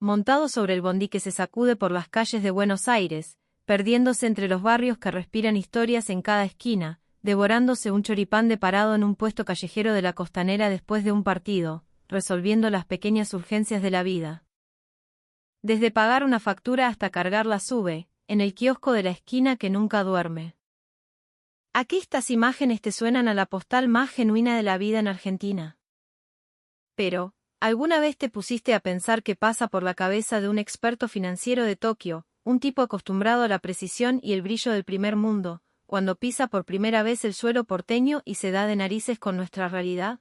montado sobre el bondi que se sacude por las calles de Buenos Aires, perdiéndose entre los barrios que respiran historias en cada esquina, devorándose un choripán de parado en un puesto callejero de la Costanera después de un partido, resolviendo las pequeñas urgencias de la vida. Desde pagar una factura hasta cargar la sube, en el kiosco de la esquina que nunca duerme. ¿A qué estas imágenes te suenan a la postal más genuina de la vida en Argentina? Pero, ¿alguna vez te pusiste a pensar qué pasa por la cabeza de un experto financiero de Tokio, un tipo acostumbrado a la precisión y el brillo del primer mundo, cuando pisa por primera vez el suelo porteño y se da de narices con nuestra realidad?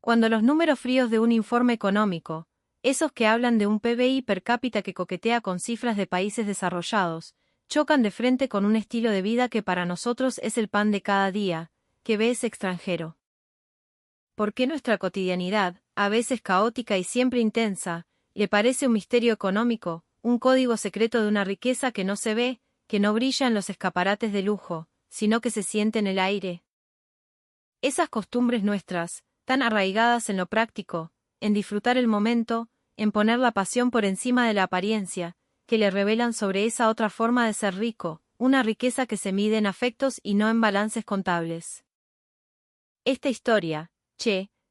Cuando los números fríos de un informe económico, esos que hablan de un PBI per cápita que coquetea con cifras de países desarrollados, chocan de frente con un estilo de vida que para nosotros es el pan de cada día, que ves extranjero. ¿Por qué nuestra cotidianidad, a veces caótica y siempre intensa, le parece un misterio económico, un código secreto de una riqueza que no se ve, que no brilla en los escaparates de lujo, sino que se siente en el aire? Esas costumbres nuestras, tan arraigadas en lo práctico, en disfrutar el momento, en poner la pasión por encima de la apariencia, que le revelan sobre esa otra forma de ser rico, una riqueza que se mide en afectos y no en balances contables. Esta historia,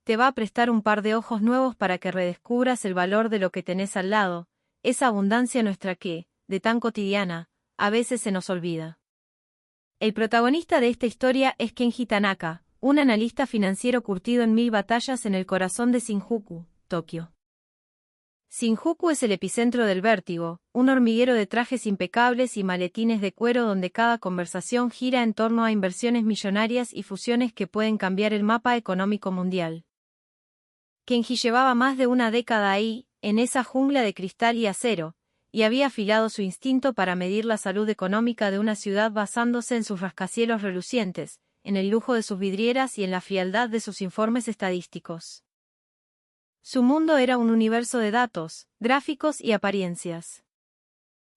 te va a prestar un par de ojos nuevos para que redescubras el valor de lo que tenés al lado, esa abundancia nuestra que, de tan cotidiana, a veces se nos olvida. El protagonista de esta historia es Kenji Tanaka, un analista financiero curtido en 1000 batallas en el corazón de Shinjuku, Tokio. Shinjuku es el epicentro del vértigo, un hormiguero de trajes impecables y maletines de cuero donde cada conversación gira en torno a inversiones millonarias y fusiones que pueden cambiar el mapa económico mundial. Kenji llevaba más de una década ahí, en esa jungla de cristal y acero, y había afilado su instinto para medir la salud económica de una ciudad basándose en sus rascacielos relucientes, en el lujo de sus vidrieras y en la frialdad de sus informes estadísticos. Su mundo era un universo de datos, gráficos y apariencias.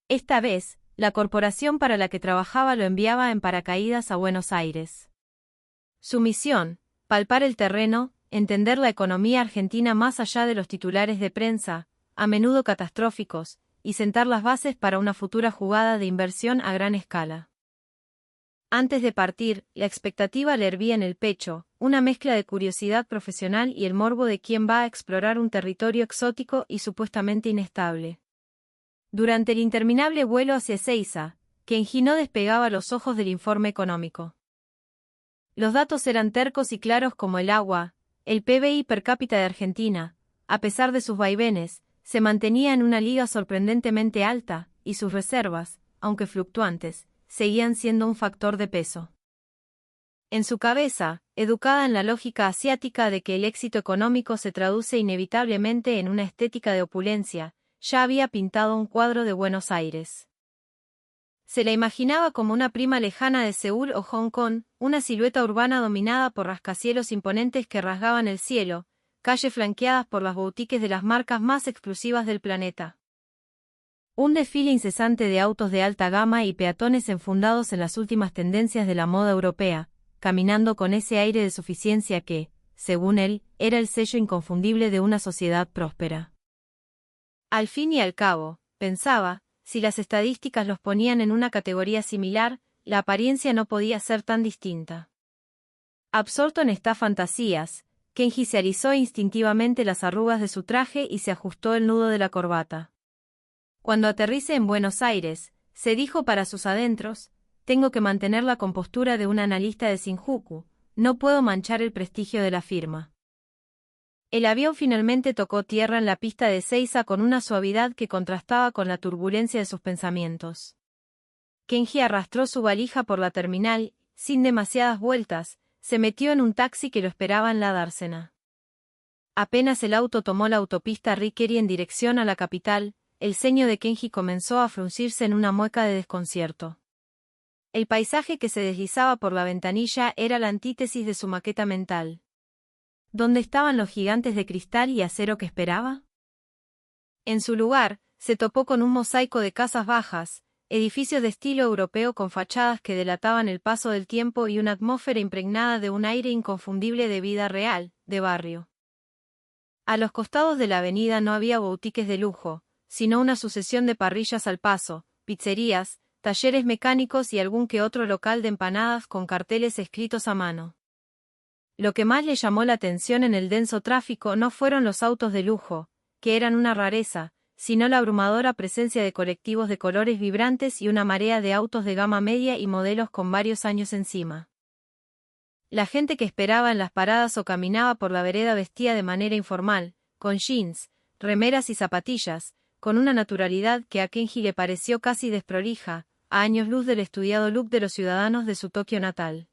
Esta vez, la corporación para la que trabajaba lo enviaba en paracaídas a Buenos Aires. Su misión, palpar el terreno, entender la economía argentina más allá de los titulares de prensa, a menudo catastróficos, y sentar las bases para una futura jugada de inversión a gran escala. Antes de partir, la expectativa le hervía en el pecho, una mezcla de curiosidad profesional y el morbo de quien va a explorar un territorio exótico y supuestamente inestable. Durante el interminable vuelo hacia Ezeiza, Kenji no despegaba los ojos del informe económico. Los datos eran tercos y claros como el agua. El PBI per cápita de Argentina, a pesar de sus vaivenes, se mantenía en una liga sorprendentemente alta, y sus reservas, aunque fluctuantes, seguían siendo un factor de peso. En su cabeza, educada en la lógica asiática de que el éxito económico se traduce inevitablemente en una estética de opulencia, ya había pintado un cuadro de Buenos Aires. Se la imaginaba como una prima lejana de Seúl o Hong Kong, una silueta urbana dominada por rascacielos imponentes que rasgaban el cielo, calles flanqueadas por las boutiques de las marcas más exclusivas del planeta. Un desfile incesante de autos de alta gama y peatones enfundados en las últimas tendencias de la moda europea, caminando con ese aire de suficiencia que, según él, era el sello inconfundible de una sociedad próspera. Al fin y al cabo, pensaba, si las estadísticas los ponían en una categoría similar, la apariencia no podía ser tan distinta. Absorto en estas fantasías, Kenji se alisó instintivamente las arrugas de su traje y se ajustó el nudo de la corbata. Cuando aterrice en Buenos Aires, se dijo para sus adentros, tengo que mantener la compostura de un analista de Shinjuku, no puedo manchar el prestigio de la firma. El avión finalmente tocó tierra en la pista de Ezeiza con una suavidad que contrastaba con la turbulencia de sus pensamientos. Kenji arrastró su valija por la terminal, sin demasiadas vueltas, se metió en un taxi que lo esperaba en la dársena. Apenas el auto tomó la autopista Riqueri en dirección a la capital, el ceño de Kenji comenzó a fruncirse en una mueca de desconcierto. El paisaje que se deslizaba por la ventanilla era la antítesis de su maqueta mental. ¿Dónde estaban los gigantes de cristal y acero que esperaba? En su lugar, se topó con un mosaico de casas bajas, edificios de estilo europeo con fachadas que delataban el paso del tiempo y una atmósfera impregnada de un aire inconfundible de vida real, de barrio. A los costados de la avenida no había boutiques de lujo, sino una sucesión de parrillas al paso, pizzerías, talleres mecánicos y algún que otro local de empanadas con carteles escritos a mano. Lo que más le llamó la atención en el denso tráfico no fueron los autos de lujo, que eran una rareza, sino la abrumadora presencia de colectivos de colores vibrantes y una marea de autos de gama media y modelos con varios años encima. La gente que esperaba en las paradas o caminaba por la vereda vestía de manera informal, con jeans, remeras y zapatillas, con una naturalidad que a Kenji le pareció casi desprolija, a años luz del estudiado look de los ciudadanos de su Tokio natal.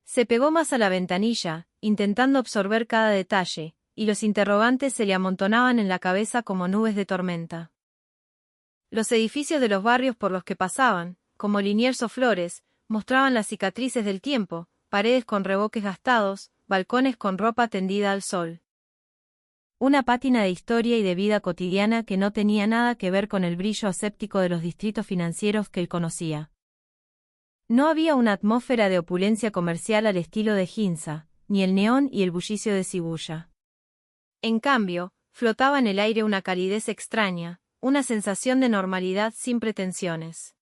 Se pegó más a la ventanilla, intentando absorber cada detalle, y los interrogantes se le amontonaban en la cabeza como nubes de tormenta. Los edificios de los barrios por los que pasaban, como Liniers o Flores, mostraban las cicatrices del tiempo, paredes con revoques gastados, balcones con ropa tendida al sol. Una pátina de historia y de vida cotidiana que no tenía nada que ver con el brillo aséptico de los distritos financieros que él conocía. No había una atmósfera de opulencia comercial al estilo de Ginza, ni el neón y el bullicio de Shibuya. En cambio, flotaba en el aire una calidez extraña, una sensación de normalidad sin pretensiones.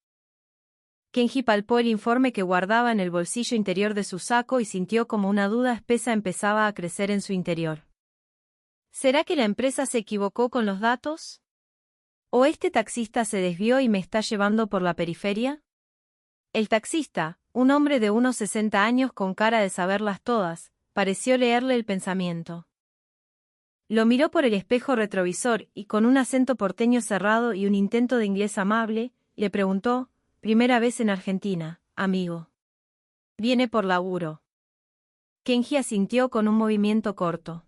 Kenji palpó el informe que guardaba en el bolsillo interior de su saco y sintió como una duda espesa empezaba a crecer en su interior. ¿Será que la empresa se equivocó con los datos? ¿O este taxista se desvió y me está llevando por la periferia? El taxista, un hombre de unos 60 años con cara de saberlas todas, pareció leerle el pensamiento. Lo miró por el espejo retrovisor y con un acento porteño cerrado y un intento de inglés amable, le preguntó: «Primera vez en Argentina, amigo. ¿Viene por laburo?» Kenji asintió con un movimiento corto.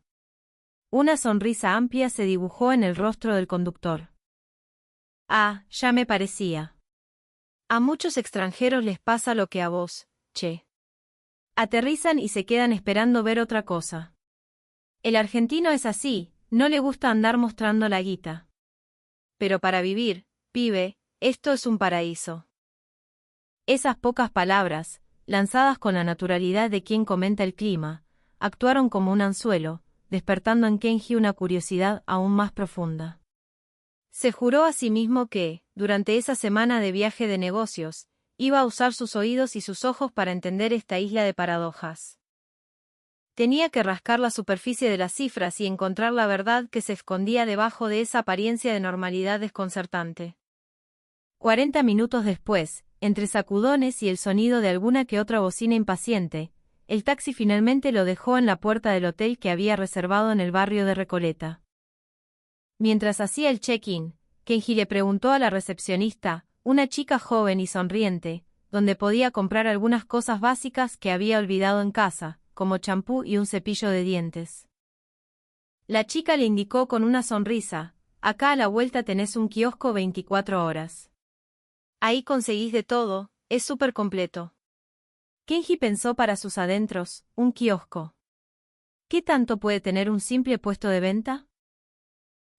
Una sonrisa amplia se dibujó en el rostro del conductor. «Ah, ya me parecía. A muchos extranjeros les pasa lo que a vos, che. Aterrizan y se quedan esperando ver otra cosa. El argentino es así, no le gusta andar mostrando la guita. Pero para vivir, pibe, esto es un paraíso». Esas pocas palabras, lanzadas con la naturalidad de quien comenta el clima, actuaron como un anzuelo, despertando en Kenji una curiosidad aún más profunda. Se juró a sí mismo que, durante esa semana de viaje de negocios, iba a usar sus oídos y sus ojos para entender esta isla de paradojas. Tenía que rascar la superficie de las cifras y encontrar la verdad que se escondía debajo de esa apariencia de normalidad desconcertante. 40 minutos después, entre sacudones y el sonido de alguna que otra bocina impaciente, el taxi finalmente lo dejó en la puerta del hotel que había reservado en el barrio de Recoleta. Mientras hacía el check-in, Kenji le preguntó a la recepcionista, una chica joven y sonriente, dónde podía comprar algunas cosas básicas que había olvidado en casa, como champú y un cepillo de dientes. La chica le indicó con una sonrisa: «Acá a la vuelta tenés un kiosco 24 horas. Ahí conseguís de todo, es súper completo». Kenji pensó para sus adentros: ¿un kiosco? ¿Qué tanto puede tener un simple puesto de venta?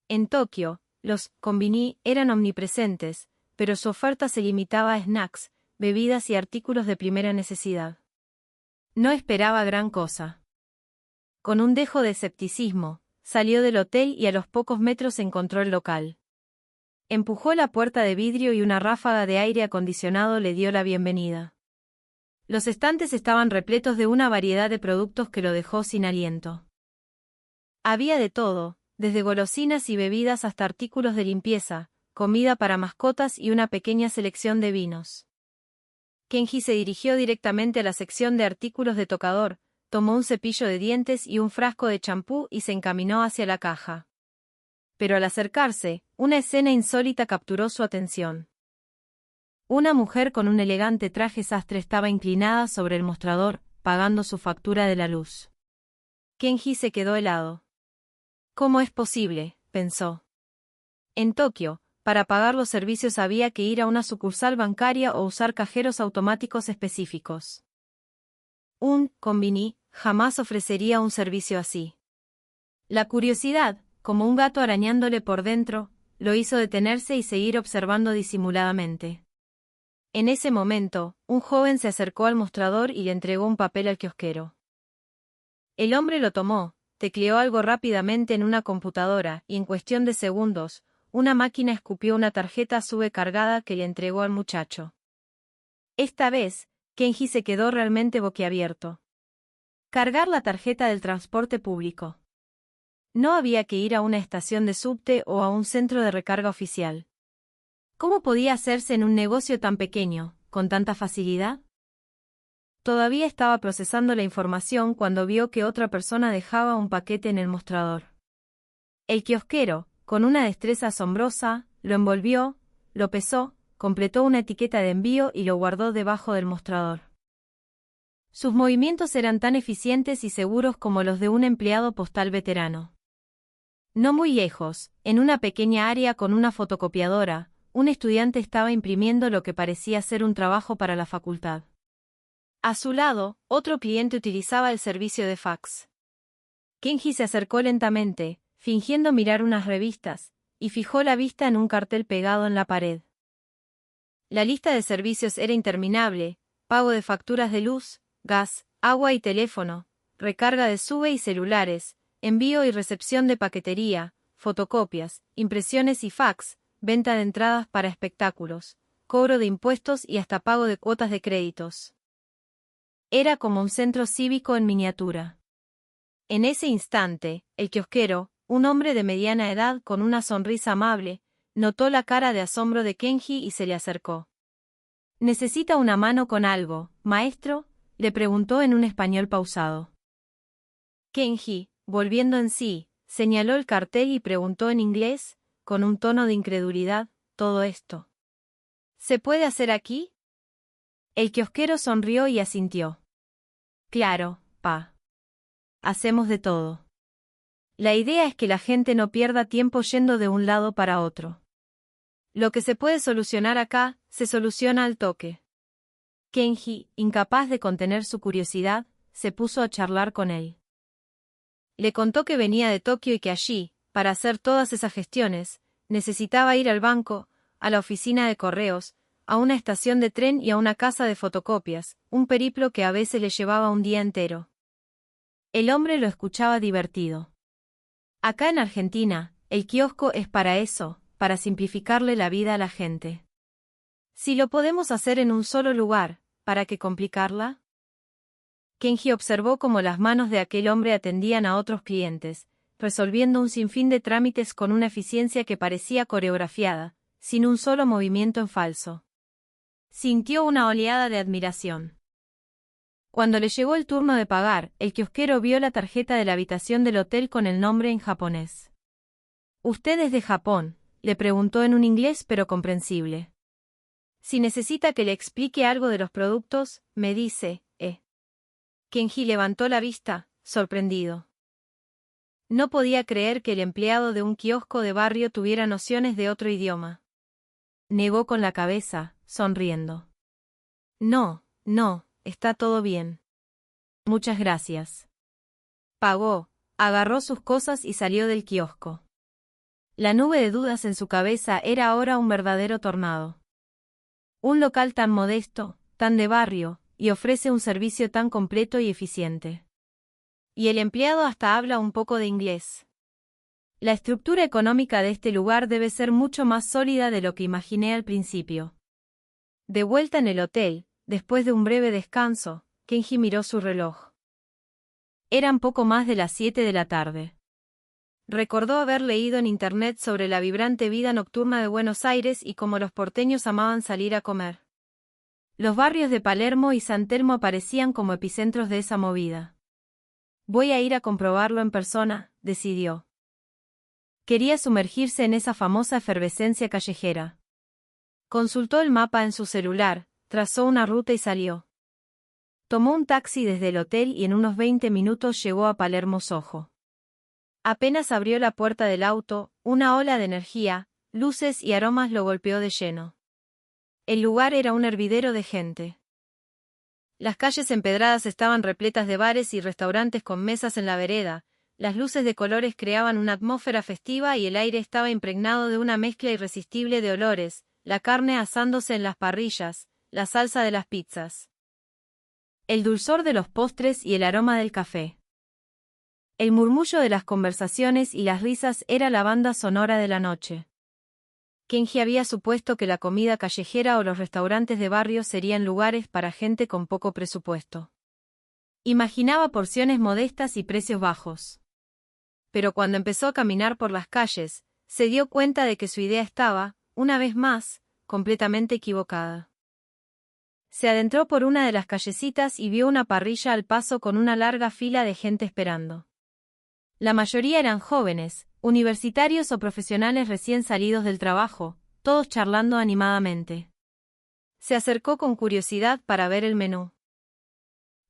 En Tokio, los konbini eran omnipresentes, pero su oferta se limitaba a snacks, bebidas y artículos de primera necesidad. No esperaba gran cosa. Con un dejo de escepticismo, salió del hotel y a los pocos metros encontró el local. Empujó la puerta de vidrio y una ráfaga de aire acondicionado le dio la bienvenida. Los estantes estaban repletos de una variedad de productos que lo dejó sin aliento. Había de todo, desde golosinas y bebidas hasta artículos de limpieza, comida para mascotas y una pequeña selección de vinos. Kenji se dirigió directamente a la sección de artículos de tocador, tomó un cepillo de dientes y un frasco de champú y se encaminó hacia la caja. Pero al acercarse, una escena insólita capturó su atención. Una mujer con un elegante traje sastre estaba inclinada sobre el mostrador, pagando su factura de la luz. Kenji se quedó helado. «¿Cómo es posible?», pensó. En Tokio, para pagar los servicios había que ir a una sucursal bancaria o usar cajeros automáticos específicos. Un konbini jamás ofrecería un servicio así. La curiosidad, como un gato arañándole por dentro, lo hizo detenerse y seguir observando disimuladamente. En ese momento, un joven se acercó al mostrador y le entregó un papel al kiosquero. El hombre lo tomó, tecleó algo rápidamente en una computadora, y en cuestión de segundos, una máquina escupió una tarjeta sobrecargada que le entregó al muchacho. Esta vez, Kenji se quedó realmente boquiabierto. Cargar la tarjeta del transporte público. No había que ir a una estación de subte o a un centro de recarga oficial. ¿Cómo podía hacerse en un negocio tan pequeño, con tanta facilidad? Todavía estaba procesando la información cuando vio que otra persona dejaba un paquete en el mostrador. El kiosquero, con una destreza asombrosa, lo envolvió, lo pesó, completó una etiqueta de envío y lo guardó debajo del mostrador. Sus movimientos eran tan eficientes y seguros como los de un empleado postal veterano. No muy lejos, en una pequeña área con una fotocopiadora, un estudiante estaba imprimiendo lo que parecía ser un trabajo para la facultad. A su lado, otro cliente utilizaba el servicio de fax. Kenji se acercó lentamente, fingiendo mirar unas revistas, y fijó la vista en un cartel pegado en la pared. La lista de servicios era interminable: pago de facturas de luz, gas, agua y teléfono, recarga de sube y celulares, envío y recepción de paquetería, fotocopias, impresiones y fax, venta de entradas para espectáculos, cobro de impuestos y hasta pago de cuotas de créditos. Era como un centro cívico en miniatura. En ese instante, el kiosquero, un hombre de mediana edad con una sonrisa amable, notó la cara de asombro de Kenji y se le acercó. ¿Necesita una mano con algo, maestro?, le preguntó en un español pausado. Kenji, volviendo en sí, señaló el cartel y preguntó en inglés, con un tono de incredulidad: ¿todo esto se puede hacer aquí? El kiosquero sonrió y asintió. Claro, pa. Hacemos de todo. La idea es que la gente no pierda tiempo yendo de un lado para otro. Lo que se puede solucionar acá, se soluciona al toque. Kenji, incapaz de contener su curiosidad, se puso a charlar con él. Le contó que venía de Tokio y que allí, para hacer todas esas gestiones, necesitaba ir al banco, a la oficina de correos, a una estación de tren y a una casa de fotocopias, un periplo que a veces le llevaba un día entero. El hombre lo escuchaba divertido. Acá en Argentina, el kiosco es para eso, para simplificarle la vida a la gente. Si lo podemos hacer en un solo lugar, ¿para qué complicarla? Kenji observó cómo las manos de aquel hombre atendían a otros clientes, resolviendo un sinfín de trámites con una eficiencia que parecía coreografiada, sin un solo movimiento en falso. Sintió una oleada de admiración. Cuando le llegó el turno de pagar, el kiosquero vio la tarjeta de la habitación del hotel con el nombre en japonés. «¿Usted es de Japón?», le preguntó en un inglés pero comprensible. «Si necesita que le explique algo de los productos, me dice, Kenji levantó la vista, sorprendido. No podía creer que el empleado de un kiosco de barrio tuviera nociones de otro idioma. Negó con la cabeza, sonriendo. No, está todo bien. Muchas gracias. Pagó, agarró sus cosas y salió del kiosco. La nube de dudas en su cabeza era ahora un verdadero tornado. Un local tan modesto, tan de barrio, y ofrece un servicio tan completo y eficiente. Y el empleado hasta habla un poco de inglés. La estructura económica de este lugar debe ser mucho más sólida de lo que imaginé al principio. De vuelta en el hotel, después de un breve descanso, Kenji miró su reloj. Eran poco más de las 7 de la tarde. Recordó haber leído en internet sobre la vibrante vida nocturna de Buenos Aires y cómo los porteños amaban salir a comer. Los barrios de Palermo y San Telmo aparecían como epicentros de esa movida. Voy a ir a comprobarlo en persona, decidió. Quería sumergirse en esa famosa efervescencia callejera. Consultó el mapa en su celular, trazó una ruta y salió. Tomó un taxi desde el hotel y en unos 20 minutos llegó a Palermo Soho. Apenas abrió la puerta del auto, una ola de energía, luces y aromas lo golpeó de lleno. El lugar era un hervidero de gente. Las calles empedradas estaban repletas de bares y restaurantes con mesas en la vereda, las luces de colores creaban una atmósfera festiva y el aire estaba impregnado de una mezcla irresistible de olores, la carne asándose en las parrillas, la salsa de las pizzas, el dulzor de los postres y el aroma del café. El murmullo de las conversaciones y las risas era la banda sonora de la noche. Kenji había supuesto que la comida callejera o los restaurantes de barrio serían lugares para gente con poco presupuesto. Imaginaba porciones modestas y precios bajos. Pero cuando empezó a caminar por las calles, se dio cuenta de que su idea estaba, una vez más, completamente equivocada. Se adentró por una de las callecitas y vio una parrilla al paso con una larga fila de gente esperando. La mayoría eran jóvenes, universitarios o profesionales recién salidos del trabajo, todos charlando animadamente. Se acercó con curiosidad para ver el menú.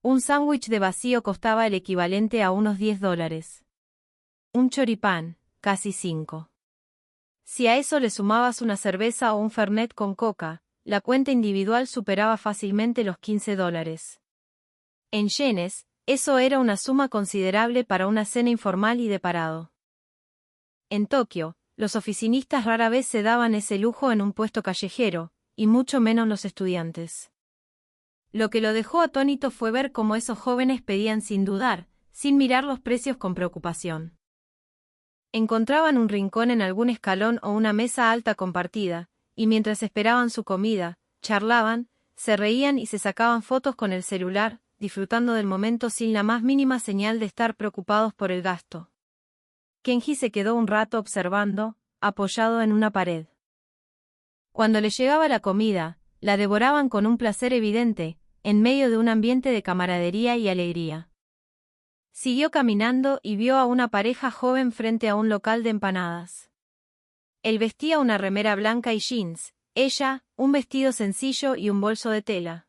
Un sándwich de vacío costaba el equivalente a unos $10. Un choripán, casi 5. Si a eso le sumabas una cerveza o un fernet con coca, la cuenta individual superaba fácilmente los $15. En yenes, eso era una suma considerable para una cena informal y de parado. En Tokio, los oficinistas rara vez se daban ese lujo en un puesto callejero, y mucho menos los estudiantes. Lo que lo dejó atónito fue ver cómo esos jóvenes pedían sin dudar, sin mirar los precios con preocupación. Encontraban un rincón en algún escalón o una mesa alta compartida, y mientras esperaban su comida, charlaban, se reían y se sacaban fotos con el celular, disfrutando del momento sin la más mínima señal de estar preocupados por el gasto. Kenji se quedó un rato observando, apoyado en una pared. Cuando le llegaba la comida, la devoraban con un placer evidente, en medio de un ambiente de camaradería y alegría. Siguió caminando y vio a una pareja joven frente a un local de empanadas. Él vestía una remera blanca y jeans, ella, un vestido sencillo y un bolso de tela.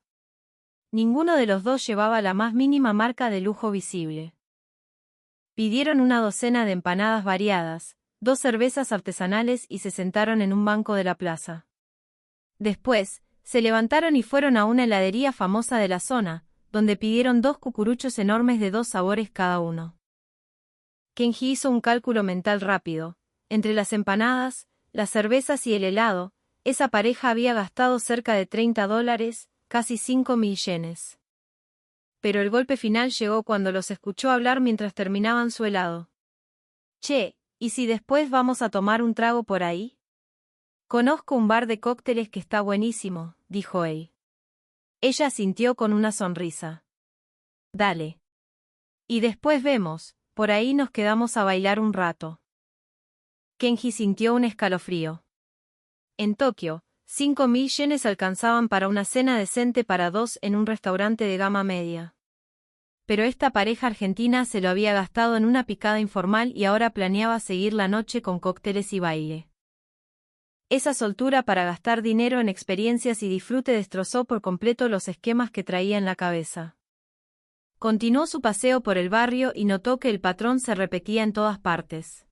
Ninguno de los dos llevaba la más mínima marca de lujo visible. Pidieron una docena de empanadas variadas, 2 cervezas artesanales y se sentaron en un banco de la plaza. Después, se levantaron y fueron a una heladería famosa de la zona, donde pidieron 2 cucuruchos enormes de 2 sabores cada uno. Kenji hizo un cálculo mental rápido. Entre las empanadas, las cervezas y el helado, esa pareja había gastado cerca de $30, casi 5.000 yenes. Pero el golpe final llegó cuando los escuchó hablar mientras terminaban su helado. Che, ¿y si después vamos a tomar un trago por ahí? Conozco un bar de cócteles que está buenísimo, dijo él. Ella asintió con una sonrisa. Dale. Y después vemos, por ahí nos quedamos a bailar un rato. Kenji sintió un escalofrío. En Tokio, 5.000 yenes alcanzaban para una cena decente para 2 en un restaurante de gama media. Pero esta pareja argentina se lo había gastado en una picada informal y ahora planeaba seguir la noche con cócteles y baile. Esa soltura para gastar dinero en experiencias y disfrute destrozó por completo los esquemas que traía en la cabeza. Continuó su paseo por el barrio y notó que el patrón se repetía en todas partes.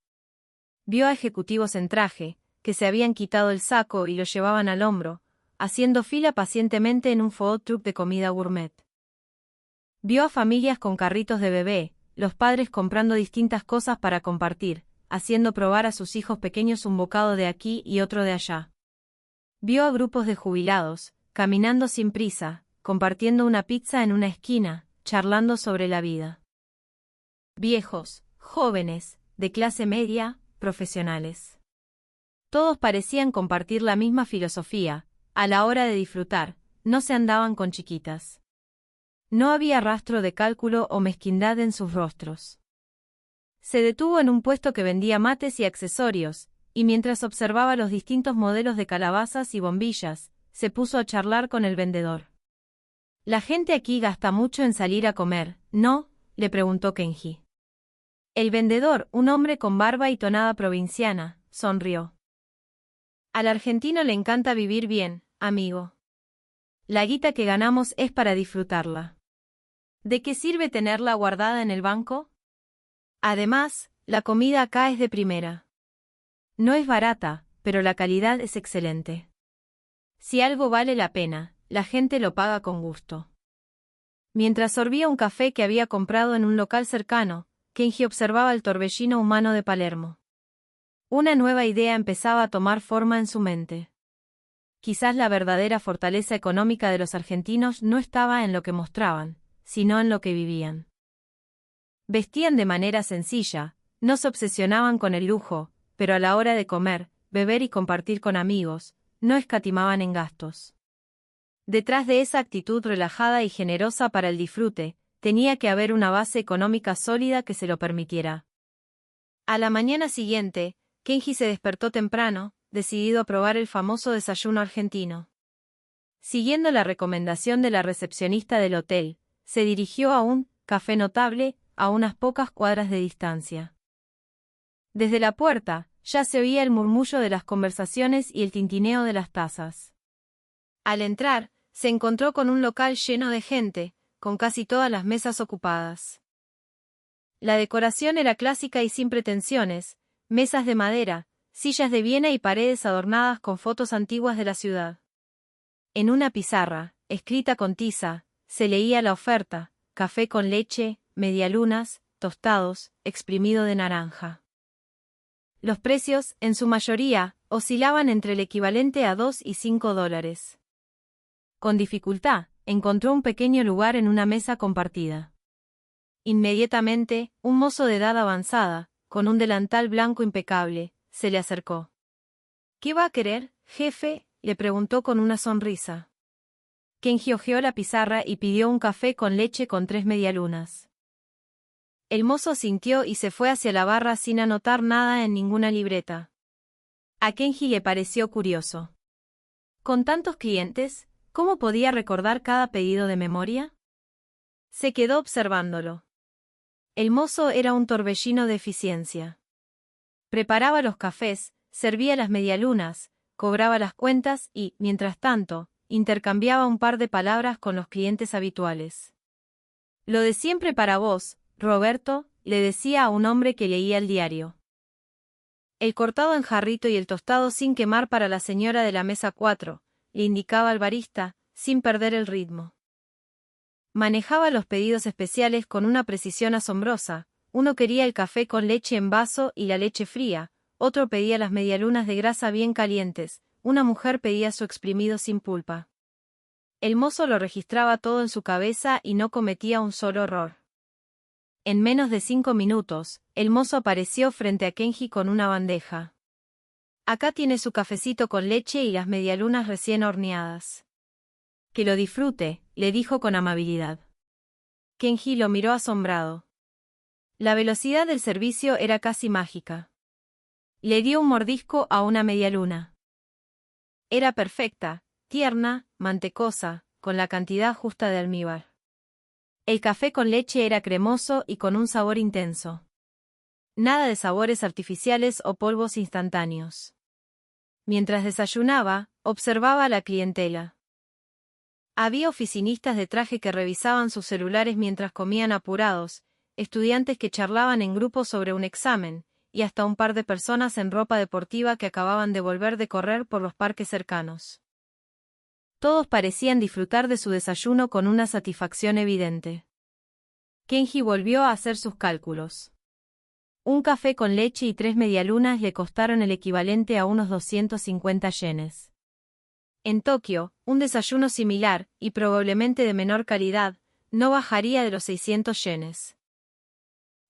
Vio a ejecutivos en traje, que se habían quitado el saco y lo llevaban al hombro, haciendo fila pacientemente en un food truck de comida gourmet. Vio a familias con carritos de bebé, los padres comprando distintas cosas para compartir, haciendo probar a sus hijos pequeños un bocado de aquí y otro de allá. Vio a grupos de jubilados, caminando sin prisa, compartiendo una pizza en una esquina, charlando sobre la vida. Viejos, jóvenes, de clase media, profesionales. Todos parecían compartir la misma filosofía, a la hora de disfrutar, no se andaban con chiquitas. No había rastro de cálculo o mezquindad en sus rostros. Se detuvo en un puesto que vendía mates y accesorios, y mientras observaba los distintos modelos de calabazas y bombillas, se puso a charlar con el vendedor. «La gente aquí gasta mucho en salir a comer, ¿no?», le preguntó Kenji. El vendedor, un hombre con barba y tonada provinciana, sonrió. «Al argentino le encanta vivir bien, amigo. La guita que ganamos es para disfrutarla. ¿De qué sirve tenerla guardada en el banco? Además, la comida acá es de primera. No es barata, pero la calidad es excelente. Si algo vale la pena, la gente lo paga con gusto». Mientras sorbía un café que había comprado en un local cercano, Kenji observaba el torbellino humano de Palermo. Una nueva idea empezaba a tomar forma en su mente. Quizás la verdadera fortaleza económica de los argentinos no estaba en lo que mostraban, sino en lo que vivían. Vestían de manera sencilla, no se obsesionaban con el lujo, pero a la hora de comer, beber y compartir con amigos, no escatimaban en gastos. Detrás de esa actitud relajada y generosa para el disfrute, tenía que haber una base económica sólida que se lo permitiera. A la mañana siguiente, Kenji se despertó temprano, decidido a probar el famoso desayuno argentino. Siguiendo la recomendación de la recepcionista del hotel, se dirigió a un café notable, a unas pocas cuadras de distancia. Desde la puerta, ya se oía el murmullo de las conversaciones y el tintineo de las tazas. Al entrar, se encontró con un local lleno de gente, con casi todas las mesas ocupadas. La decoración era clásica y sin pretensiones, mesas de madera, sillas de Viena y paredes adornadas con fotos antiguas de la ciudad. En una pizarra, escrita con tiza, se leía la oferta: café con leche, medialunas, tostados, exprimido de naranja. Los precios, en su mayoría, oscilaban entre el equivalente a $2 y $5. Con dificultad, encontró un pequeño lugar en una mesa compartida. Inmediatamente, un mozo de edad avanzada, con un delantal blanco impecable, se le acercó. ¿Qué va a querer, jefe?, le preguntó con una sonrisa. Kenji hojeó la pizarra y pidió un café con leche con 3 medialunas. El mozo asintió y se fue hacia la barra sin anotar nada en ninguna libreta. A Kenji le pareció curioso. Con tantos clientes, ¿cómo podía recordar cada pedido de memoria? Se quedó observándolo. El mozo era un torbellino de eficiencia. Preparaba los cafés, servía las medialunas, cobraba las cuentas y, mientras tanto, intercambiaba un par de palabras con los clientes habituales. Lo de siempre para vos, Roberto, le decía a un hombre que leía el diario. El cortado en jarrito y el tostado sin quemar para la señora de la mesa 4, le indicaba al barista, sin perder el ritmo. Manejaba los pedidos especiales con una precisión asombrosa. Uno quería el café con leche en vaso y la leche fría, otro pedía las medialunas de grasa bien calientes, una mujer pedía su exprimido sin pulpa. El mozo lo registraba todo en su cabeza y no cometía un solo error. En menos de 5 minutos, el mozo apareció frente a Kenji con una bandeja. Acá tiene su cafecito con leche y las medialunas recién horneadas. Que lo disfrute, le dijo con amabilidad. Kenji lo miró asombrado. La velocidad del servicio era casi mágica. Le dio un mordisco a una medialuna. Era perfecta, tierna, mantecosa, con la cantidad justa de almíbar. El café con leche era cremoso y con un sabor intenso. Nada de sabores artificiales o polvos instantáneos. Mientras desayunaba, observaba a la clientela. Había oficinistas de traje que revisaban sus celulares mientras comían apurados, estudiantes que charlaban en grupo sobre un examen, y hasta un par de personas en ropa deportiva que acababan de volver de correr por los parques cercanos. Todos parecían disfrutar de su desayuno con una satisfacción evidente. Kenji volvió a hacer sus cálculos. Un café con leche y 3 medialunas le costaron el equivalente a unos 250 yenes. En Tokio, un desayuno similar, y probablemente de menor calidad, no bajaría de los 600 yenes.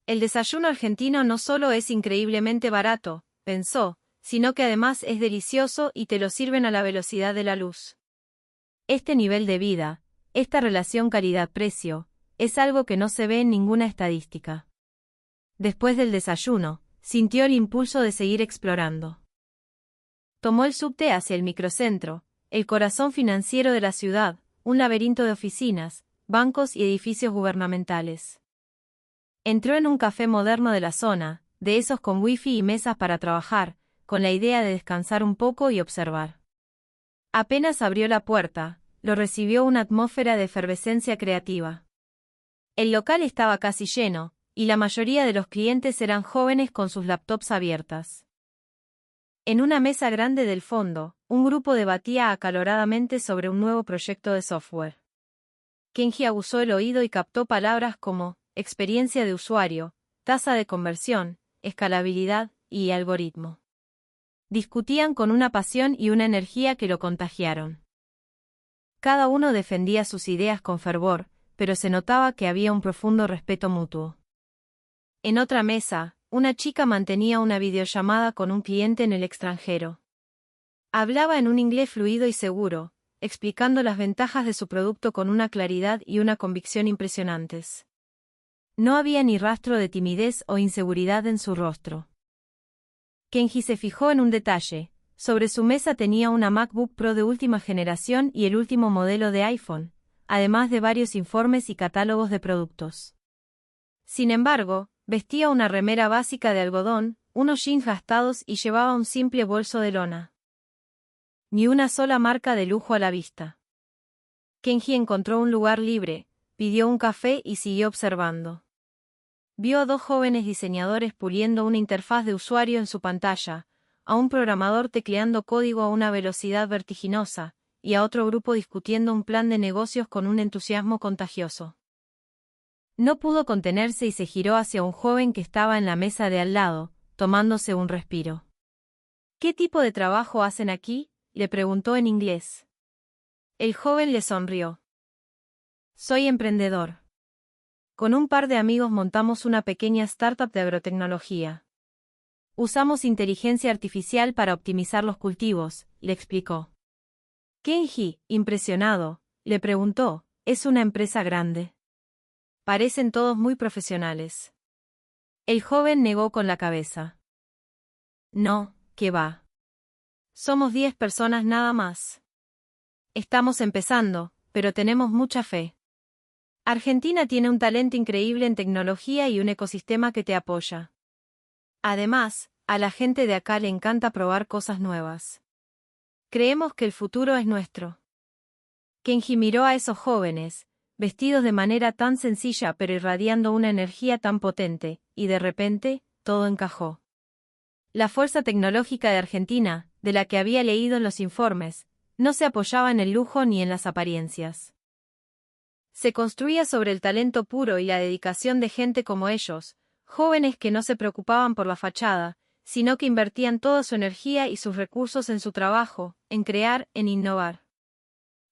El desayuno argentino no solo es increíblemente barato, pensó, sino que además es delicioso y te lo sirven a la velocidad de la luz. Este nivel de vida, esta relación calidad-precio, es algo que no se ve en ninguna estadística. Después del desayuno, sintió el impulso de seguir explorando. Tomó el subte hacia el microcentro, el corazón financiero de la ciudad, un laberinto de oficinas, bancos y edificios gubernamentales. Entró en un café moderno de la zona, de esos con wifi y mesas para trabajar, con la idea de descansar un poco y observar. Apenas abrió la puerta, lo recibió una atmósfera de efervescencia creativa. El local estaba casi lleno, y la mayoría de los clientes eran jóvenes con sus laptops abiertas. En una mesa grande del fondo, un grupo debatía acaloradamente sobre un nuevo proyecto de software. Kenji aguzó el oído y captó palabras como experiencia de usuario, tasa de conversión, escalabilidad y algoritmo. Discutían con una pasión y una energía que lo contagiaron. Cada uno defendía sus ideas con fervor, pero se notaba que había un profundo respeto mutuo. En otra mesa, una chica mantenía una videollamada con un cliente en el extranjero. Hablaba en un inglés fluido y seguro, explicando las ventajas de su producto con una claridad y una convicción impresionantes. No había ni rastro de timidez o inseguridad en su rostro. Kenji se fijó en un detalle. Sobre su mesa tenía una MacBook Pro de última generación y el último modelo de iPhone, además de varios informes y catálogos de productos. Sin embargo, vestía una remera básica de algodón, unos jeans gastados y llevaba un simple bolso de lona. Ni una sola marca de lujo a la vista. Kenji encontró un lugar libre, pidió un café y siguió observando. Vio a dos jóvenes diseñadores puliendo una interfaz de usuario en su pantalla, a un programador tecleando código a una velocidad vertiginosa, y a otro grupo discutiendo un plan de negocios con un entusiasmo contagioso. No pudo contenerse y se giró hacia un joven que estaba en la mesa de al lado, tomándose un respiro. ¿Qué tipo de trabajo hacen aquí?, le preguntó en inglés. El joven le sonrió. Soy emprendedor. Con un par de amigos montamos una pequeña startup de agrotecnología. Usamos inteligencia artificial para optimizar los cultivos, le explicó. Kenji, impresionado, le preguntó, ¿es una empresa grande? Parecen todos muy profesionales. El joven negó con la cabeza. No, ¿qué va? Somos 10 personas nada más. Estamos empezando, pero tenemos mucha fe. Argentina tiene un talento increíble en tecnología y un ecosistema que te apoya. Además, a la gente de acá le encanta probar cosas nuevas. Creemos que el futuro es nuestro. Kenji miró a esos jóvenes, vestidos de manera tan sencilla pero irradiando una energía tan potente, y de repente, todo encajó. La fuerza tecnológica de Argentina, de la que había leído en los informes, no se apoyaba en el lujo ni en las apariencias. Se construía sobre el talento puro y la dedicación de gente como ellos, jóvenes que no se preocupaban por la fachada, sino que invertían toda su energía y sus recursos en su trabajo, en crear, en innovar.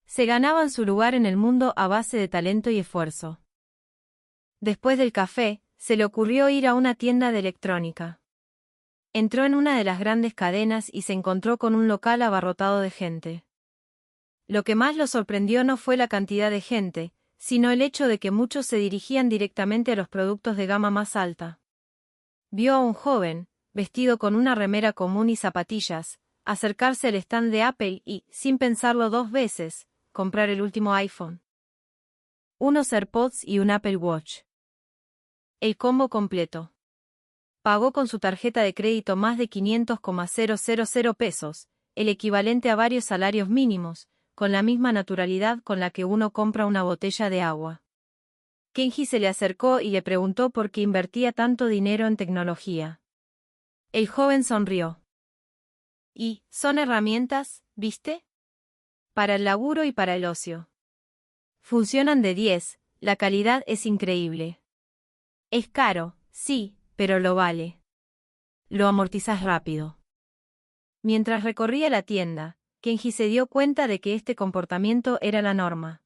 Se ganaban su lugar en el mundo a base de talento y esfuerzo. Después del café, se le ocurrió ir a una tienda de electrónica. Entró en una de las grandes cadenas y se encontró con un local abarrotado de gente. Lo que más lo sorprendió no fue la cantidad de gente, sino el hecho de que muchos se dirigían directamente a los productos de gama más alta. Vio a un joven, vestido con una remera común y zapatillas, acercarse al stand de Apple y, sin pensarlo dos veces, comprar el último iPhone. Unos AirPods y un Apple Watch. El combo completo. Pagó con su tarjeta de crédito más de 500,000 pesos, el equivalente a varios salarios mínimos, con la misma naturalidad con la que uno compra una botella de agua. Kenji se le acercó y le preguntó por qué invertía tanto dinero en tecnología. El joven sonrió. Y, son herramientas, ¿viste? Para el laburo y para el ocio. Funcionan de 10, la calidad es increíble. Es caro, sí, pero lo vale. Lo amortizas rápido. Mientras recorría la tienda, Kenji se dio cuenta de que este comportamiento era la norma.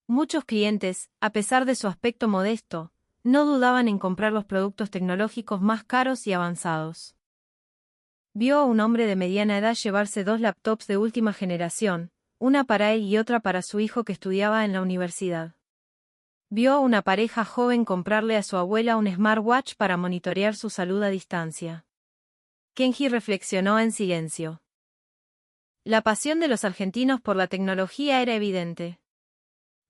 Muchos clientes, a pesar de su aspecto modesto, no dudaban en comprar los productos tecnológicos más caros y avanzados. Vio a un hombre de mediana edad llevarse 2 laptops de última generación, una para él y otra para su hijo que estudiaba en la universidad. Vio a una pareja joven comprarle a su abuela un smartwatch para monitorear su salud a distancia. Kenji reflexionó en silencio. La pasión de los argentinos por la tecnología era evidente.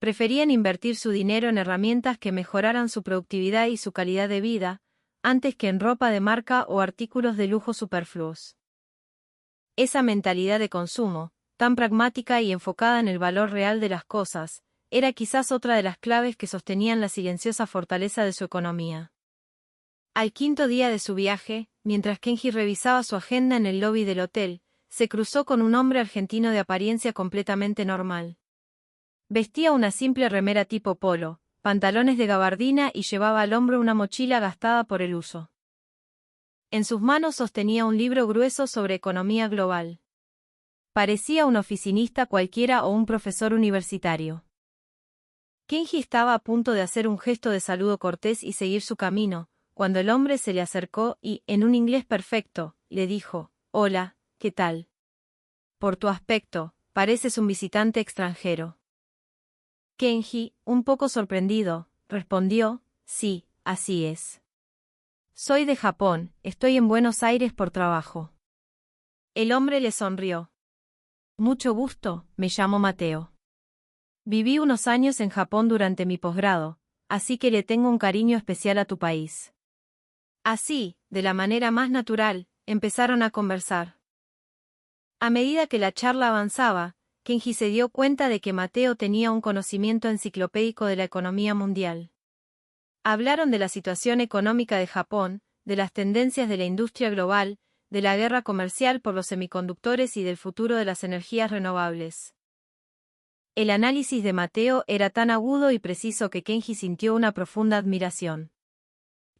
Preferían invertir su dinero en herramientas que mejoraran su productividad y su calidad de vida, antes que en ropa de marca o artículos de lujo superfluos. Esa mentalidad de consumo, tan pragmática y enfocada en el valor real de las cosas, era quizás otra de las claves que sostenían la silenciosa fortaleza de su economía. Al quinto día de su viaje, mientras Kenji revisaba su agenda en el lobby del hotel, se cruzó con un hombre argentino de apariencia completamente normal. Vestía una simple remera tipo polo, pantalones de gabardina y llevaba al hombro una mochila gastada por el uso. En sus manos sostenía un libro grueso sobre economía global. Parecía un oficinista cualquiera o un profesor universitario. Kenji estaba a punto de hacer un gesto de saludo cortés y seguir su camino, cuando el hombre se le acercó y, en un inglés perfecto, le dijo: «Hola, ¿qué tal? Por tu aspecto, pareces un visitante extranjero». Kenji, un poco sorprendido, respondió: «Sí, así es. Soy de Japón, estoy en Buenos Aires por trabajo». El hombre le sonrió. «Mucho gusto, me llamo Mateo. Viví unos años en Japón durante mi posgrado, así que le tengo un cariño especial a tu país». Así, de la manera más natural, empezaron a conversar. A medida que la charla avanzaba, Kenji se dio cuenta de que Mateo tenía un conocimiento enciclopédico de la economía mundial. Hablaron de la situación económica de Japón, de las tendencias de la industria global, de la guerra comercial por los semiconductores y del futuro de las energías renovables. El análisis de Mateo era tan agudo y preciso que Kenji sintió una profunda admiración.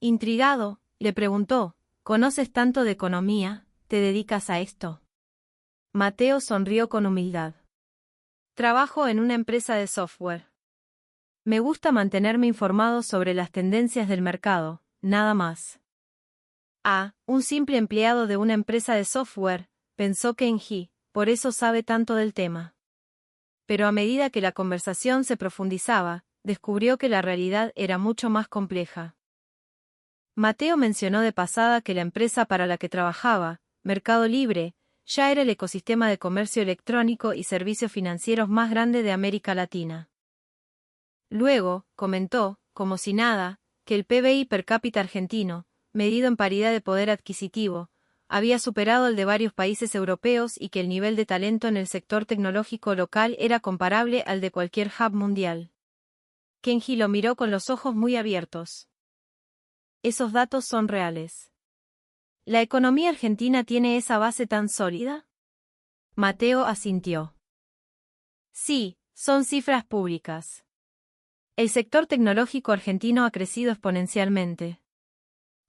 Intrigado, le preguntó: «¿Conoces tanto de economía? ¿Te dedicas a esto?». Mateo sonrió con humildad. «Trabajo en una empresa de software. Me gusta mantenerme informado sobre las tendencias del mercado, nada más». «Ah, un simple empleado de una empresa de software», pensó Kenji, «por eso sabe tanto del tema». Pero a medida que la conversación se profundizaba, descubrió que la realidad era mucho más compleja. Mateo mencionó de pasada que la empresa para la que trabajaba, Mercado Libre, ya era el ecosistema de comercio electrónico y servicios financieros más grande de América Latina. Luego, comentó, como si nada, que el PBI per cápita argentino, medido en paridad de poder adquisitivo, había superado el de varios países europeos y que el nivel de talento en el sector tecnológico local era comparable al de cualquier hub mundial. Kenji lo miró con los ojos muy abiertos. «¿Esos datos son reales? ¿La economía argentina tiene esa base tan sólida?». Mateo asintió. «Sí, son cifras públicas. El sector tecnológico argentino ha crecido exponencialmente.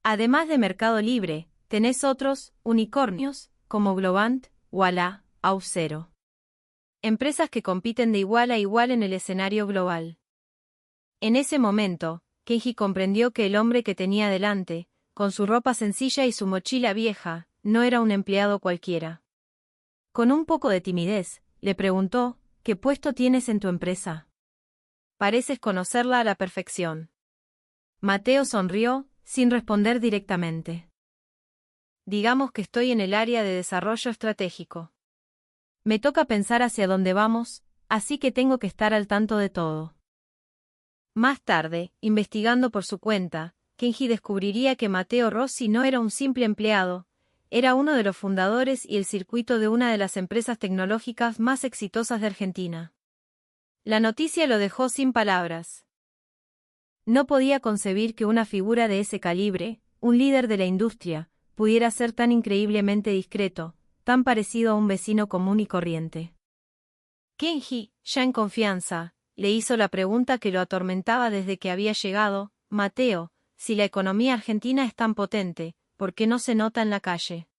Además de Mercado Libre, tenés otros unicornios, como Globant, Ualá, Auth0. Empresas que compiten de igual a igual en el escenario global». En ese momento, Kenji comprendió que el hombre que tenía delante, con su ropa sencilla y su mochila vieja, no era un empleado cualquiera. Con un poco de timidez, le preguntó: «¿Qué puesto tienes en tu empresa? Pareces conocerla a la perfección». Mateo sonrió, sin responder directamente. «Digamos que estoy en el área de desarrollo estratégico. Me toca pensar hacia dónde vamos, así que tengo que estar al tanto de todo». Más tarde, investigando por su cuenta, Kenji descubriría que Mateo Rossi no era un simple empleado, era uno de los fundadores y el circuito de una de las empresas tecnológicas más exitosas de Argentina. La noticia lo dejó sin palabras. No podía concebir que una figura de ese calibre, un líder de la industria, pudiera ser tan increíblemente discreto, tan parecido a un vecino común y corriente. Kenji, ya en confianza, le hizo la pregunta que lo atormentaba desde que había llegado: «Mateo, si la economía argentina es tan potente, ¿por qué no se nota en la calle?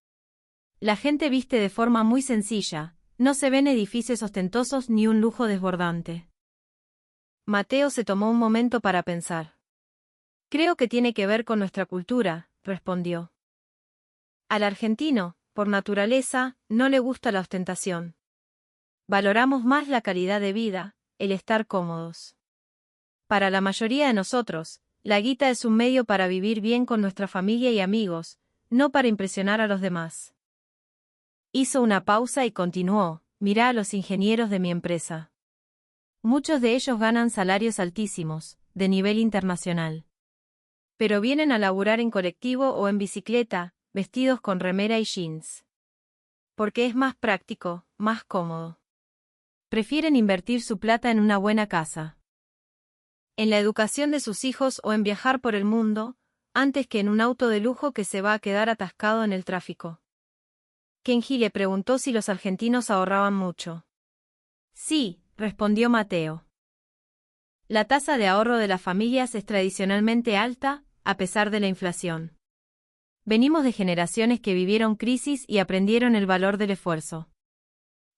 La gente viste de forma muy sencilla, no se ven edificios ostentosos ni un lujo desbordante». Mateo se tomó un momento para pensar. «Creo que tiene que ver con nuestra cultura», respondió. «Al argentino, por naturaleza, no le gusta la ostentación. Valoramos más la calidad de vida, el estar cómodos. Para la mayoría de nosotros, la guita es un medio para vivir bien con nuestra familia y amigos, no para impresionar a los demás». Hizo una pausa y continuó: «Mirá a los ingenieros de mi empresa. Muchos de ellos ganan salarios altísimos, de nivel internacional. Pero vienen a laburar en colectivo o en bicicleta, vestidos con remera y jeans. Porque es más práctico, más cómodo. Prefieren invertir su plata en una buena casa, en la educación de sus hijos o en viajar por el mundo, antes que en un auto de lujo que se va a quedar atascado en el tráfico». Kenji le preguntó si los argentinos ahorraban mucho. «Sí», respondió Mateo. «La tasa de ahorro de las familias es tradicionalmente alta, a pesar de la inflación. Venimos de generaciones que vivieron crisis y aprendieron el valor del esfuerzo.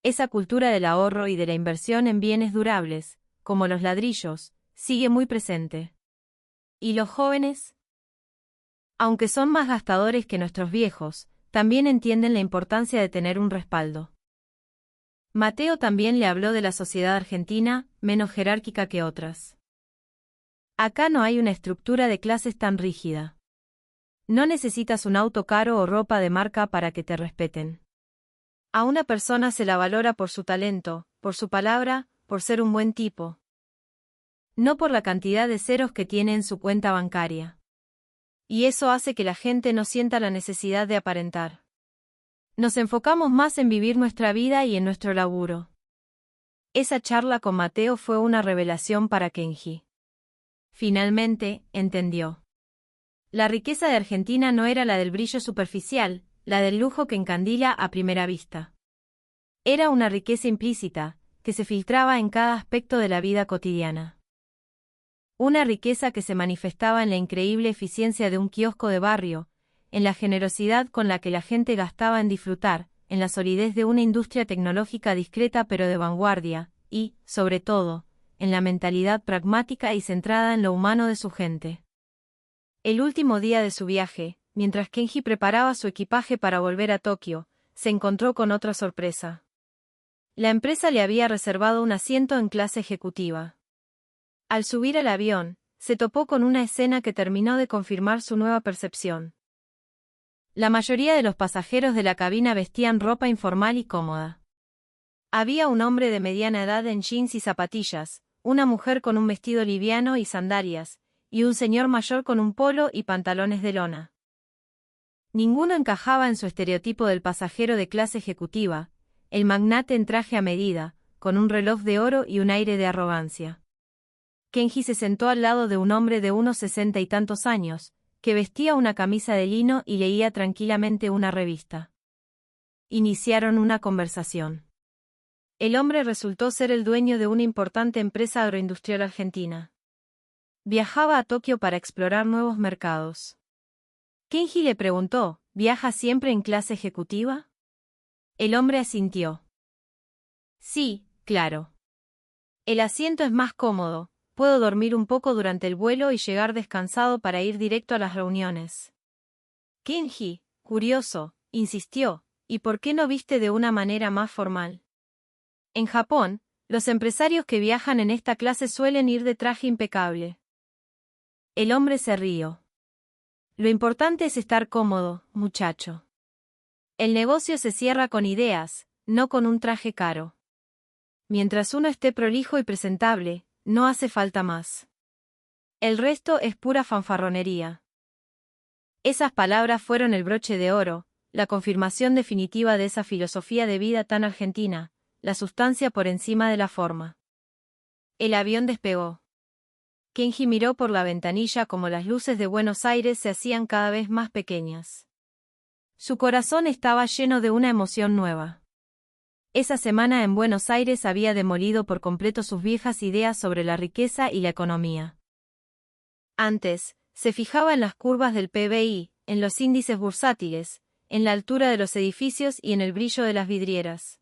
Esa cultura del ahorro y de la inversión en bienes durables, como los ladrillos, sigue muy presente». «¿Y los jóvenes?». Aunque son más gastadores que nuestros viejos, también entienden la importancia de tener un respaldo. Mateo también le habló de la sociedad argentina, menos jerárquica que otras. Acá no hay una estructura de clases tan rígida. No necesitas un auto caro o ropa de marca para que te respeten. A una persona se la valora por su talento, por su palabra, por ser un buen tipo. No por la cantidad de ceros que tiene en su cuenta bancaria. Y eso hace que la gente no sienta la necesidad de aparentar. Nos enfocamos más en vivir nuestra vida y en nuestro laburo. Esa charla con Mateo fue una revelación para Kenji. Finalmente, entendió. La riqueza de Argentina no era la del brillo superficial, la del lujo que encandila a primera vista. Era una riqueza implícita, que se filtraba en cada aspecto de la vida cotidiana. Una riqueza que se manifestaba en la increíble eficiencia de un kiosco de barrio, en la generosidad con la que la gente gastaba en disfrutar, en la solidez de una industria tecnológica discreta pero de vanguardia, y, sobre todo, en la mentalidad pragmática y centrada en lo humano de su gente. El último día de su viaje, mientras Kenji preparaba su equipaje para volver a Tokio, se encontró con otra sorpresa. La empresa le había reservado un asiento en clase ejecutiva. Al subir al avión, se topó con una escena que terminó de confirmar su nueva percepción. La mayoría de los pasajeros de la cabina vestían ropa informal y cómoda. Había un hombre de mediana edad en jeans y zapatillas, una mujer con un vestido liviano y sandalias, y un señor mayor con un polo y pantalones de lona. Ninguno encajaba en su estereotipo del pasajero de clase ejecutiva, el magnate en traje a medida, con un reloj de oro y un aire de arrogancia. Kenji se sentó al lado de un hombre de unos 60 y tantos años, que vestía una camisa de lino y leía tranquilamente una revista. Iniciaron una conversación. El hombre resultó ser el dueño de una importante empresa agroindustrial argentina. Viajaba a Tokio para explorar nuevos mercados. Kenji le preguntó, ¿viaja siempre en clase ejecutiva? El hombre asintió. Sí, claro. El asiento es más cómodo, puedo dormir un poco durante el vuelo y llegar descansado para ir directo a las reuniones. Kenji, curioso, insistió, ¿y por qué no viste de una manera más formal? En Japón, los empresarios que viajan en esta clase suelen ir de traje impecable. El hombre se rió. Lo importante es estar cómodo, muchacho. El negocio se cierra con ideas, no con un traje caro. Mientras uno esté prolijo y presentable, no hace falta más. El resto es pura fanfarronería. Esas palabras fueron el broche de oro, la confirmación definitiva de esa filosofía de vida tan argentina, la sustancia por encima de la forma. El avión despegó. Kenji miró por la ventanilla como las luces de Buenos Aires se hacían cada vez más pequeñas. Su corazón estaba lleno de una emoción nueva. Esa semana en Buenos Aires había demolido por completo sus viejas ideas sobre la riqueza y la economía. Antes, se fijaba en las curvas del PBI, en los índices bursátiles, en la altura de los edificios y en el brillo de las vidrieras.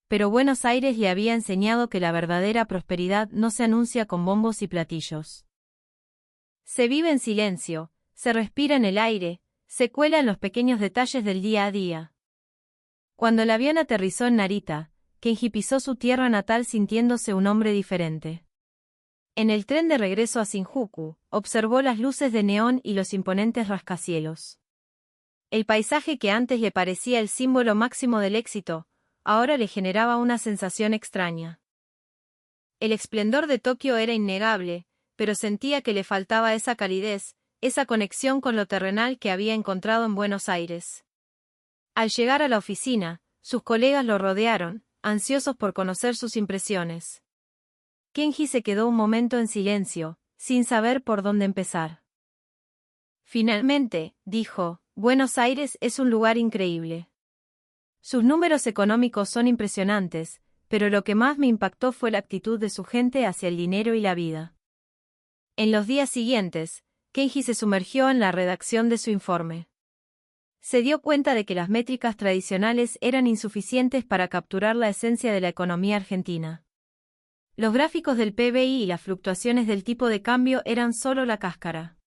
Pero Buenos Aires le había enseñado que la verdadera prosperidad no se anuncia con bombos y platillos. Se vive en silencio, se respira en el aire, se cuela en los pequeños detalles del día a día. Cuando el avión aterrizó en Narita, Kenji pisó su tierra natal sintiéndose un hombre diferente. En el tren de regreso a Shinjuku, observó las luces de neón y los imponentes rascacielos. El paisaje que antes le parecía el símbolo máximo del éxito, ahora le generaba una sensación extraña. El esplendor de Tokio era innegable, pero sentía que le faltaba esa calidez, esa conexión con lo terrenal que había encontrado en Buenos Aires. Al llegar a la oficina, sus colegas lo rodearon, ansiosos por conocer sus impresiones. Kenji se quedó un momento en silencio, sin saber por dónde empezar. Finalmente, dijo, Buenos Aires es un lugar increíble. Sus números económicos son impresionantes, pero lo que más me impactó fue la actitud de su gente hacia el dinero y la vida. En los días siguientes, Kenji se sumergió en la redacción de su informe. Se dio cuenta de que las métricas tradicionales eran insuficientes para capturar la esencia de la economía argentina. Los gráficos del PBI y las fluctuaciones del tipo de cambio eran solo la cáscara.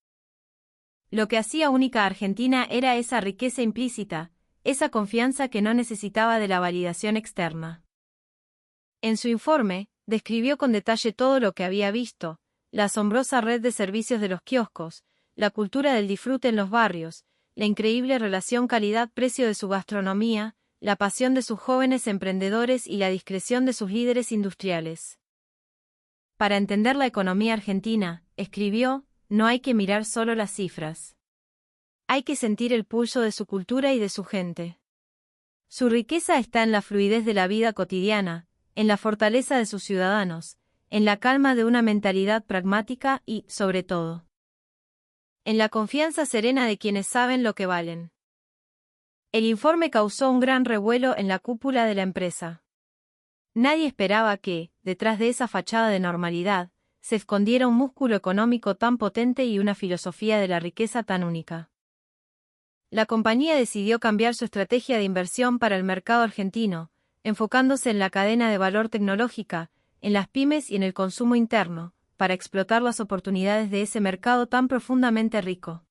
Lo que hacía única a Argentina era esa riqueza implícita, esa confianza que no necesitaba de la validación externa. En su informe, describió con detalle todo lo que había visto, la asombrosa red de servicios de los kioscos, la cultura del disfrute en los barrios, la increíble relación calidad-precio de su gastronomía, la pasión de sus jóvenes emprendedores y la discreción de sus líderes industriales. Para entender la economía argentina, escribió, no hay que mirar solo las cifras. Hay que sentir el pulso de su cultura y de su gente. Su riqueza está en la fluidez de la vida cotidiana, en la fortaleza de sus ciudadanos, en la calma de una mentalidad pragmática y, sobre todo, en la confianza serena de quienes saben lo que valen. El informe causó un gran revuelo en la cúpula de la empresa. Nadie esperaba que, detrás de esa fachada de normalidad, se escondiera un músculo económico tan potente y una filosofía de la riqueza tan única. La compañía decidió cambiar su estrategia de inversión para el mercado argentino, enfocándose en la cadena de valor tecnológica, en las pymes y en el consumo interno, para explotar las oportunidades de ese mercado tan profundamente rico.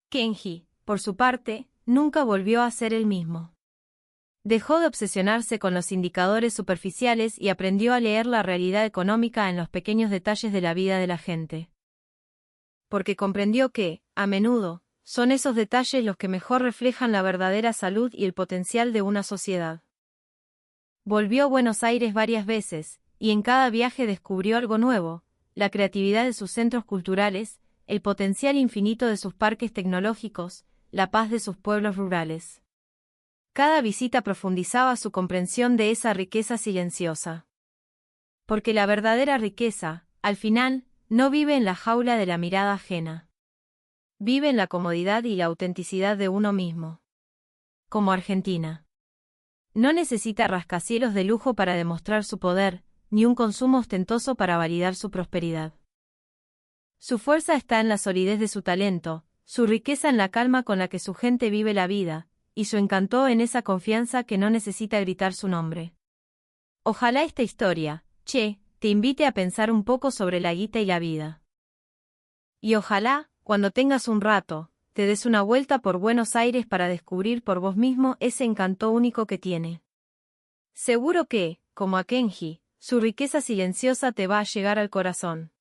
Kenji, por su parte, nunca volvió a ser el mismo. Dejó de obsesionarse con los indicadores superficiales y aprendió a leer la realidad económica en los pequeños detalles de la vida de la gente. Porque comprendió que, a menudo, son esos detalles los que mejor reflejan la verdadera salud y el potencial de una sociedad. Volvió a Buenos Aires varias veces, y en cada viaje descubrió algo nuevo, la creatividad de sus centros culturales, el potencial infinito de sus parques tecnológicos, la paz de sus pueblos rurales. Cada visita profundizaba su comprensión de esa riqueza silenciosa. Porque la verdadera riqueza, al final, no vive en la jaula de la mirada ajena. Vive en la comodidad y la autenticidad de uno mismo. Como Argentina. No necesita rascacielos de lujo para demostrar su poder, ni un consumo ostentoso para validar su prosperidad. Su fuerza está en la solidez de su talento, su riqueza en la calma con la que su gente vive la vida, y su encanto en esa confianza que no necesita gritar su nombre. Ojalá esta historia, te invite a pensar un poco sobre la guita y la vida. Y ojalá, cuando tengas un rato, te des una vuelta por Buenos Aires para descubrir por vos mismo ese encanto único que tiene. Seguro que, como a Kenji, su riqueza silenciosa te va a llegar al corazón.